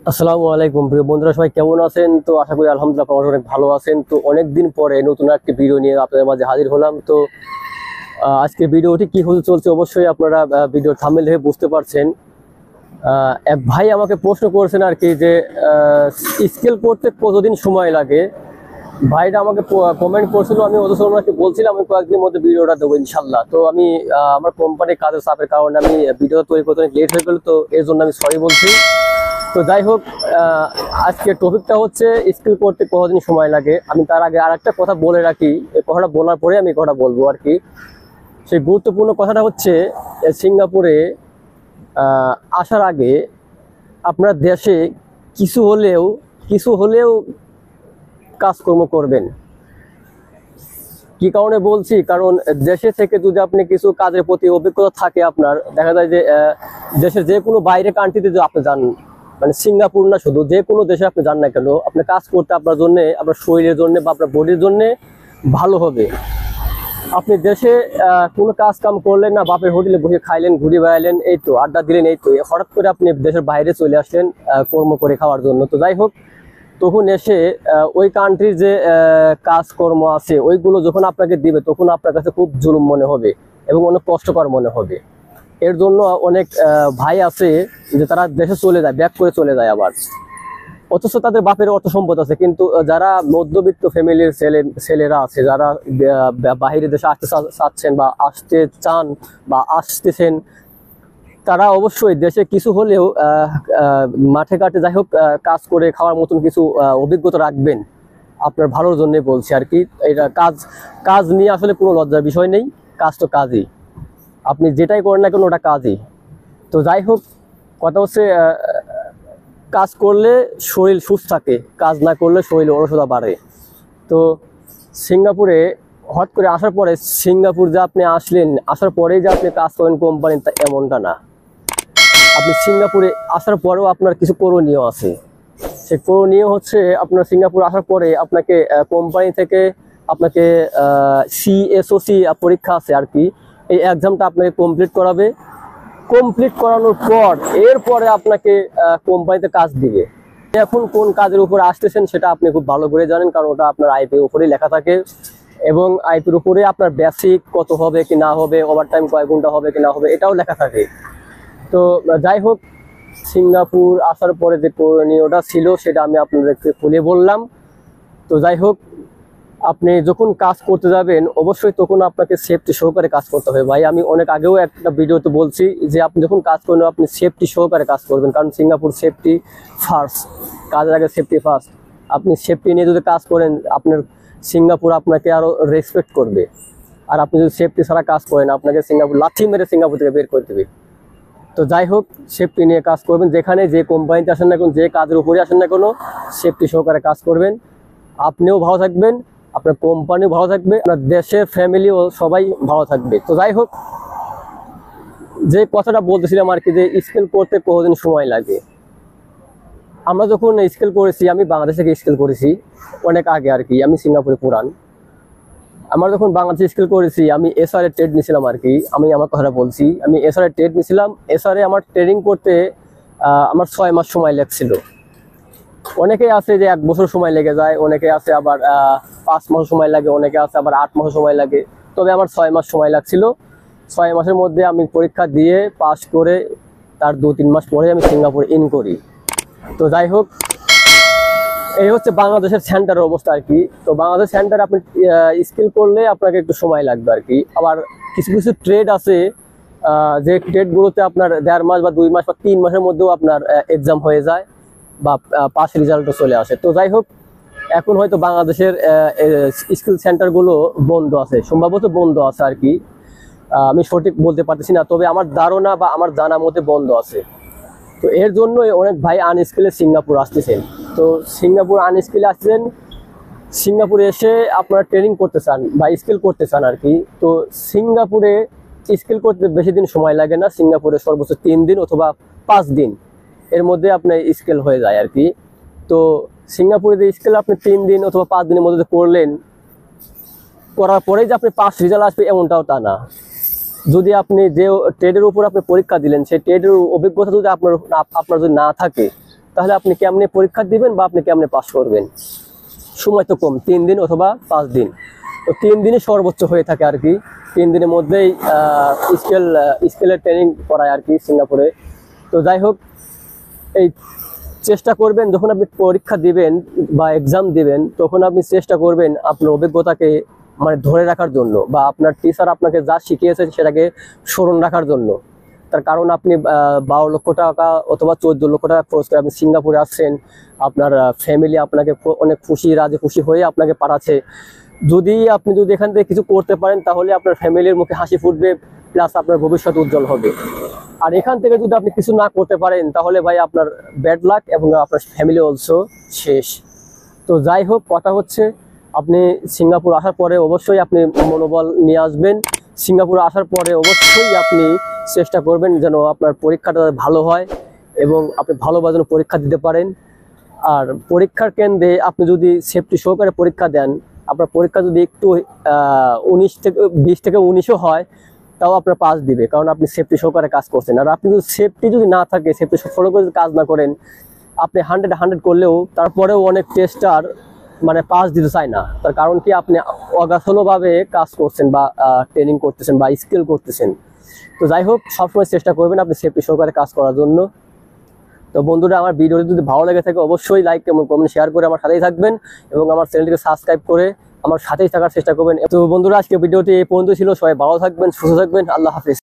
আসসালামু আলাইকুম প্রিয় বন্ধুরা, সবাই কেমন আছেন? তো আশা করি আলহামদুলিল্লাহ আপনারা অনেক ভালো আছেন। তো অনেকদিন পরে নতুন একটি ভিডিও নিয়ে আপনাদের মাঝে হাজির হলাম। তো আজকে ভিডিওটি কি হতে চলছে অবশ্যই আপনারা ভিডিওর থাম্বনেল দেখে বুঝতে পারছেন। এক ভাই আমাকে প্রশ্ন করেছেন আর কি যে স্কেল করতে কতদিন সময় লাগে। ভাইটা আমাকে কমেন্ট করছিল, আমি অথচ ওনাকে বলছিলাম আমি কয়েকদিনের মধ্যে ভিডিওটা দেবো ইনশাল্লাহ। তো আমি আমার কোম্পানির কাজের চাপের কারণে আমি ভিডিও তৈরি করতে অনেক লেট হয়ে গেল, তো এর জন্য আমি সরি বলছি। তো যাই হোক, আজকে টপিকটা হচ্ছে স্কিল করতে কতদিন সময় লাগে। আমি তার আগে আর একটা কথা বলে রাখি, এই কথাটা বলার পরে আমি কথা বলবো আর কি। সেই গুরুত্বপূর্ণ কথাটা হচ্ছে সিঙ্গাপুরে আসার আগে আপনার দেশে কিছু হলেও কাজকর্ম করবেন। কি কারণে বলছি? কারণ দেশে থেকে যদি আপনি কিছু কাজের প্রতি অভিজ্ঞতা থাকে, আপনার দেখা যায় যে দেশের যে কোনো বাইরে কান্ট্রিতে যদি আপনি যান, মানে সিঙ্গাপুর না, শুধু যে কোনো দেশে আপনি যান না কেন, আপনি কাজ করতে আপনার জন্য, আপনার শরীরের জন্য বা আপনার বডির জন্য ভালো হবে। আপনি দেশে কোনো কাজ কাম করলেন না, বাপের হোটেলে বসে খাইলেন, ঘুরে বেড়াইলেন, এই তো আড্ডা দিলেন, এই তো হঠাৎ করে আপনি দেশের বাইরে চলে আসলেন কর্ম করে খাওয়ার জন্য। তো যাই হোক, তখন এসে ওই কান্ট্রির যে কাজকর্ম আছে ওইগুলো যখন আপনাকে দিবে, তখন আপনার কাছে খুব জুলুম মনে হবে এবং অনেক কষ্টকর মনে হবে। এর জন্য অনেক ভাই আছে যে তারা দেশে চলে যায়, ব্যাক করে চলে যায় আবার, অথচ তাদের বাপের অর্থ সম্পদ আছে। কিন্তু যারা মধ্যবিত্ত ফ্যামিলির ছেলেরা আছে, যারা বাহিরে দেশে আসতে চাচ্ছেন বা আসতে চান বা আসতেছেন, তারা অবশ্যই দেশে কিছু হলেও মাঠে ঘাটে যাই হোক কাজ করে খাওয়ার মতন কিছু অভিজ্ঞতা রাখবেন। আপনার ভালোর জন্য বলছি আর কি। এটা কাজ নিয়ে আসলে কোনো লজ্জার বিষয় নেই, কাজ তো কাজই, আপনি যেটাই করেন না কেন ওটা কাজই। তো যাই হোক, কথা হচ্ছে কাজ করলে শরীর সুস্থ থাকে, কাজ না করলে শরীর অলসতা বাড়ে। তো সিঙ্গাপুরে হঠাৎ করে আসার পরে, সিঙ্গাপুর যে আপনি আসলেন, আসার পরেই যে আপনি কাজ করেন কোম্পানি, তা এমনটা না। আপনি সিঙ্গাপুরে আসার পরেও আপনার কিছু করণীয় আছে। সে করণীয় হচ্ছে, আপনার সিঙ্গাপুর আসার পরে আপনাকে কোম্পানি থেকে আপনাকে সিএসওসি পরীক্ষা আছে আর কি, এই এক্সামটা আপনাকে কমপ্লিট করাবে। কমপ্লিট করানোর পর এরপরে আপনাকে কোম্পানিতে কাজ দিবে। এখন কোন কাজের উপরে আসতেছেন সেটা আপনি খুব ভালো করে জানেন, কারণ ওটা আপনার আইপির উপরেই লেখা থাকে এবং আইপির উপরে আপনার বেসিক কত হবে কি না হবে, ওভারটাইম কয় ঘন্টা হবে কি না হবে, এটাও লেখা থাকে। তো যাই হোক, সিঙ্গাপুর আসার পরে যে করণীয়টা ছিল সেটা আমি আপনাদেরকে খুলে বললাম। তো যাই হোক, আপনি যখন কাজ করতে যাবেন অবশ্যই তখন আপনাকে সেফটি সহকারে কাজ করতে হবে। ভাই আমি অনেক আগেও একটা ভিডিওতে বলছি যে আপনি যখন কাজ করবেন আপনি সেফটি সহকারে কাজ করবেন, কারণ সিঙ্গাপুর সেফটি ফার্স্ট, কাজের আগে সেফটি ফার্স্ট। আপনি সেফটি নিয়ে যদি কাজ করেন, আপনার সিঙ্গাপুর আপনাকে আরও রেসপেক্ট করবে। আর আপনি যদি সেফটি ছাড়া কাজ করেন, আপনাকে সিঙ্গাপুর লাথি মেরে সিঙ্গাপুর থেকে বের করে দেবে। তো যাই হোক, সেফটি নিয়ে কাজ করবেন, যেখানে যে কোম্পানিতে আসেন না কেন, যে কাজের উপরে আসেন না কেন, সেফটি সহকারে কাজ করবেন। আপনিও ভালো থাকবেন, আপনার কোম্পানিও ভালো থাকবে, আপনার দেশের ফ্যামিলিও সবাই ভালো থাকবে। তো যাই হোক, যে কথাটা বলতেছিলাম আর কি, যে স্কেল করতে কতদিন সময় লাগে। আমরা যখন স্কেল করেছি, আমি বাংলাদেশ থেকে স্কেল করেছি অনেক আগে আর কি, আমি সিঙ্গাপুরে পুরান। আমরা যখন বাংলাদেশে স্কেল করেছি, আমি এসআর ট্রেড নিয়েছিলাম আর কি। আমি আমার কথাটা বলছি, আমি এসআর ট্রেড নিয়েছিলাম। এসআর আমার ট্রেনিং করতে আমার 6 মাস সময় লাগছিল। অনেকে আছে যে 1 বছর সময় লেগে যায়, অনেকে আছে আবার 5 মাস সময় লাগে, অনেকে আছে আবার 8 মাস সময় লাগে। তবে আমার 6 মাস সময় লাগছিল। 6 মাসের মধ্যে আমি পরীক্ষা দিয়ে পাস করে তার 2-3 মাস পরে আমি সিঙ্গাপুর ইন করি। তো যাই হোক, এই হচ্ছে বাংলাদেশের সেন্টারের অবস্থা আর কি। তো বাংলাদেশ সেন্টারে আপনি স্কিল করলে আপনাকে একটু সময় লাগবে আর কি। আবার কিছু কিছু ট্রেড আছে যে ট্রেডগুলোতে আপনার 1.5 মাস বা 2 মাস বা 3 মাসের মধ্যেও আপনার এক্সাম হয়ে যায় বা পাস রেজাল্টও চলে আসে। তো যাই হোক, এখন হয়তো বাংলাদেশের স্কিল সেন্টারগুলো বন্ধ আছে, সম্ভবত বন্ধ আছে আর কি, আমি সঠিক বলতে পারতেছি না, তবে আমার ধারণা বা আমার জানা মতে বন্ধ আছে। তো এর জন্য অনেক ভাই আনস্কিলে সিঙ্গাপুর আসতেছেন। তো সিঙ্গাপুর আনস্কিলে আসছেন, সিঙ্গাপুরে এসে আপনারা ট্রেনিং করতে চান বা স্কিল করতে চান আর কি। তো সিঙ্গাপুরে স্কিল করতে বেশি দিন সময় লাগে না, সিঙ্গাপুরে সর্বোচ্চ 3 দিন অথবা 5 দিন এর মধ্যে আপনার স্কিল হয়ে যায় আর কি। তো সিঙ্গাপুরে যে স্কিল আপনি 3 দিন অথবা 5 দিনের মধ্যে করলেন, করার পরেই যে আপনি পাস রেজাল্ট আসবে এমনটাও তা না। যদি আপনি যে ট্রেডের উপর আপনি পরীক্ষা দিলেন, সেই ট্রেডের অভিজ্ঞতা যদি আপনার যদি না থাকে, তাহলে আপনি কেমনে পরীক্ষা দিবেন বা আপনি কেমনে পাস করবেন? সময় তো কম, 3 দিন অথবা 5 দিন। তো 3 দিনই সর্বোচ্চ হয়ে থাকে আর কি। 3 দিনের মধ্যেই স্কেলের ট্রেনিং করায় আর কি সিঙ্গাপুরে। তো যাই হোক, এই চেষ্টা করবেন যখন আপনি পরীক্ষা দিবেন বা এক্সাম দিবেন, তখন আপনি চেষ্টা করবেন আপনার অভিজ্ঞতাকে মানে ধরে রাখার জন্য, বা আপনার টিচার আপনাকে যা শিখিয়েছে সেটাকে স্মরণ রাখার জন্য। তার কারণ আপনি 12 লক্ষ টাকা অথবা 14 লক্ষ টাকা খরচ করে আপনি সিঙ্গাপুরে আসছেন, আপনার ফ্যামিলি আপনাকে অনেক খুশি রাজি খুশি হয়ে আপনাকে পাঠাচ্ছে। আপনি যদি এখান থেকে কিছু করতে পারেন, তাহলে আপনার ফ্যামিলির মুখে হাসি ফুটবে, প্লাস আপনার ভবিষ্যৎ উজ্জ্বল হবে। আর এখান থেকে যদি আপনি কিছু না করতে পারেন, তাহলে ভাই আপনার ব্যাড লাক এবং আপনার ফ্যামিলি অলসো শেষ। তো যাই হোক, কথা হচ্ছে আপনি সিঙ্গাপুর আসার পরে অবশ্যই আপনি মনোবল নিয়ে আসবেন। সিঙ্গাপুরে আসার পরে অবশ্যই আপনি চেষ্টা করবেন যেন আপনার পরীক্ষাটা ভালো হয় এবং আপনি ভালোভাবে যেন পরীক্ষা দিতে পারেন। আর পরীক্ষার কেন্দ্রে আপনি যদি সেফটি সহকারে পরীক্ষা দেন, আপনার পরীক্ষা যদি একটু 20 থেকে 19ও হয়, তাও আপনার পাস দিবে, কারণ আপনি সেফটি সহকারে কাজ করছেন। আর আপনি যদি সেফটি যদি না থাকে, সেফটি ফলো করে কাজ না করেন, আপনি 100 করলেও তারপরেও অনেক টেস্টার মানে পাস দিতে চায় না। তার কারণ কি, আপনি অগাধভাবে কাজ করছেন বা ট্রেনিং করতেছেন বা স্কিল করতেছেন। তো যাই হোক, সবসময় চেষ্টা করবেন আপনি সেফটি সহকারে কাজ করার জন্য। তো বন্ধুরা, আমার ভিডিওটি যদি ভালো লেগে থাকে অবশ্যই লাইক এবং কমেন্ট শেয়ার করে আমার সাথেই থাকবেন এবং আমার চ্যানেলটিকে সাবস্ক্রাইব করে আমার সাথেই থাকার চেষ্টা করবেন। তো বন্ধুরা, আজকে ভিডিওটি এই পর্যন্ত ছিল। সবাই ভালো থাকবেন, সুস্থ থাকবেন। আল্লাহ হাফিজ।